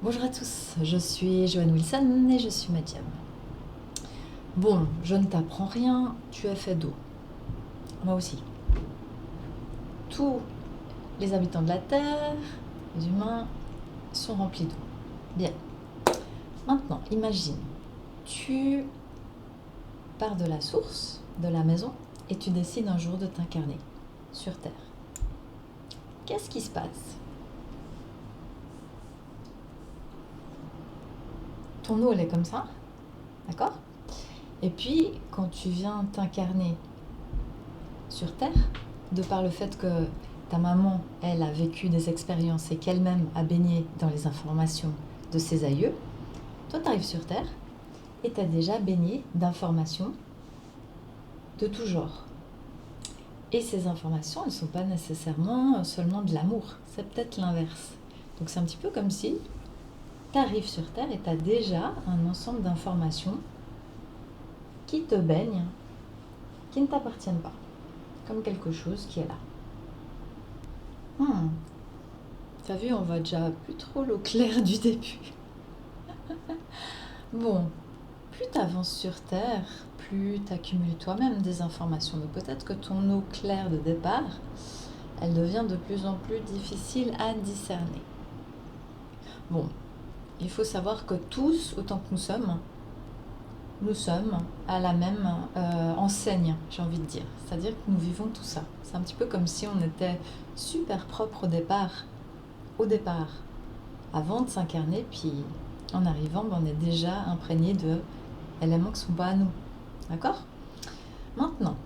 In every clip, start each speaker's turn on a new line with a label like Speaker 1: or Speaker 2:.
Speaker 1: Bonjour à tous, je suis Joanne Wilson et je suis médium. Bon, je ne t'apprends rien, tu es fait d'eau. Moi aussi. Tous les habitants de la Terre, les humains, sont remplis d'eau. Bien. Maintenant, imagine, tu pars de la source, de la maison, et tu décides un jour de t'incarner sur Terre. Qu'est-ce qui se passe? Ton eau, elle est comme ça, d'accord? Et puis, quand tu viens t'incarner sur Terre, de par le fait que ta maman, elle, a vécu des expériences et qu'elle-même a baigné dans les informations de ses aïeux, toi, tu arrives sur Terre et tu as déjà baigné d'informations de tout genre. Et ces informations, elles ne sont pas nécessairement seulement de l'amour, c'est peut-être l'inverse. Donc c'est un petit peu comme si tu arrives sur Terre et tu as déjà un ensemble d'informations qui te baignent, qui ne t'appartiennent pas, comme quelque chose qui est là. T'as vu, on va déjà plus trop au clair du début. Bon, plus tu avances sur Terre, plus tu accumules toi-même des informations. Donc peut-être que ton eau claire de départ, elle devient de plus en plus difficile à discerner. Bon, il faut savoir que tous, autant que nous sommes à la même enseigne, j'ai envie de dire. C'est-à-dire que nous vivons tout ça. C'est un petit peu comme si on était super propre au départ, avant de s'incarner, puis en arrivant, on est déjà imprégné d'éléments qui ne sont pas à nous. D'accord? Maintenant,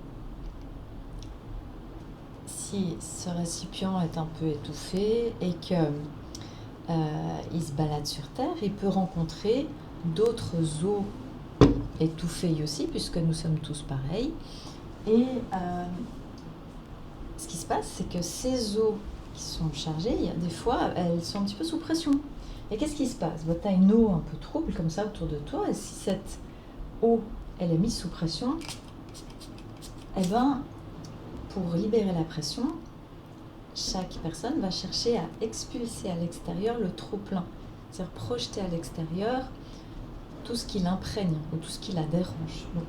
Speaker 1: si ce récipient est un peu étouffé et qu'il se balade sur Terre, il peut rencontrer d'autres eaux étouffées aussi, puisque nous sommes tous pareils. Et ce qui se passe, c'est que ces eaux qui sont chargées, des fois, elles sont un petit peu sous pression. Et qu'est-ce qui se passe? Tu as une eau un peu trouble comme ça autour de toi, et si cette eau, elle est mise sous pression, eh ben, pour libérer la pression, chaque personne va chercher à expulser à l'extérieur le trop-plein, c'est-à-dire projeter à l'extérieur tout ce qui l'imprègne ou tout ce qui la dérange. Donc,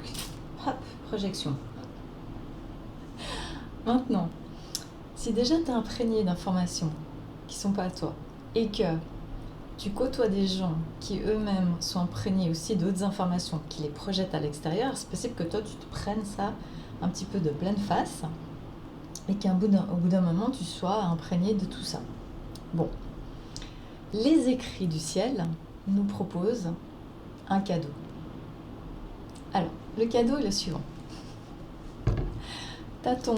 Speaker 1: hop, projection. Maintenant, si déjà tu es imprégné d'informations qui ne sont pas à toi et que tu côtoies des gens qui eux-mêmes sont imprégnés aussi d'autres informations qui les projettent à l'extérieur, c'est possible que toi tu te prennes ça un petit peu de pleine face et qu'au bout d'un moment tu sois imprégné de tout ça. Bon, les écrits du ciel nous proposent un cadeau. Alors, le cadeau est le suivant. Tu as ton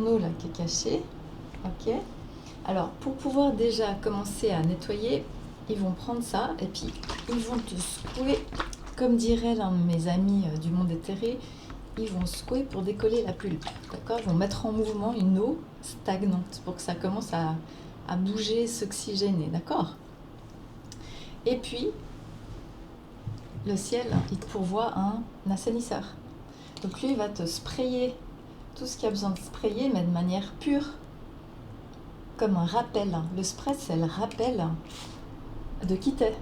Speaker 1: eau là qui est cachée, ok? Alors, pour pouvoir déjà commencer à nettoyer, ils vont prendre ça et puis ils vont te secouer, comme dirait l'un de mes amis du monde éthéré, ils vont secouer pour décoller la pulpe, d'accord? Ils vont mettre en mouvement une eau stagnante pour que ça commence à bouger, s'oxygéner, d'accord? Et puis, le ciel, il te pourvoit un assainisseur. Donc lui, il va te sprayer tout ce qu'il y a besoin de sprayer, mais de manière pure, comme un rappel. Le spray, c'est le rappel de qui t'es.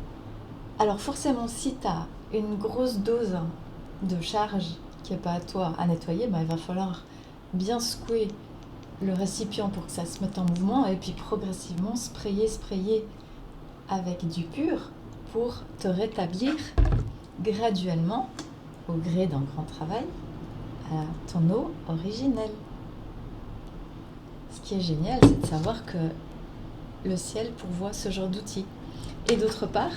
Speaker 1: Alors forcément, si tu as une grosse dose de charge qui n'est pas à toi à nettoyer, il va falloir bien secouer le récipient pour que ça se mette en mouvement et puis progressivement sprayer avec du pur pour te rétablir graduellement, au gré d'un grand travail, à ton eau originelle. Ce qui est génial, c'est de savoir que le ciel pourvoit ce genre d'outils. Et d'autre part,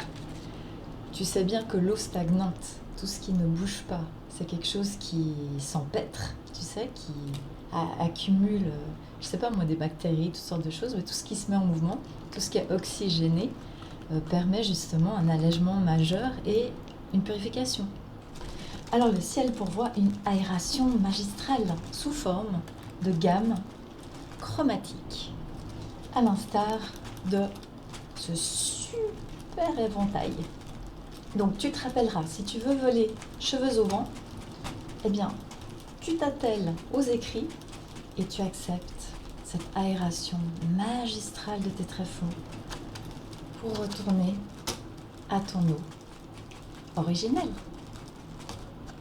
Speaker 1: tu sais bien que l'eau stagnante, tout ce qui ne bouge pas, c'est quelque chose qui s'empêtre, tu sais, qui accumule, je sais pas moi, des bactéries, toutes sortes de choses, mais tout ce qui se met en mouvement, tout ce qui est oxygéné, permet justement un allègement majeur et une purification. Alors le ciel pourvoit une aération magistrale sous forme de gamme chromatique, à l'instar de ce super éventail. Donc tu te rappelleras, si tu veux voler cheveux au vent, eh bien tu t'attelles aux écrits et tu acceptes cette aération magistrale de tes tréfonds pour retourner à ton eau originelle.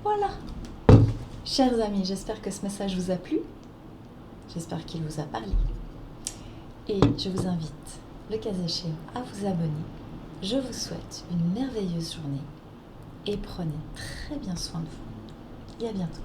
Speaker 1: Voilà. Chers amis, j'espère que ce message vous a plu. J'espère qu'il vous a parlé. Et je vous invite, le cas échéant, à vous abonner. Je vous souhaite une merveilleuse journée et prenez très bien soin de vous. Et à bientôt.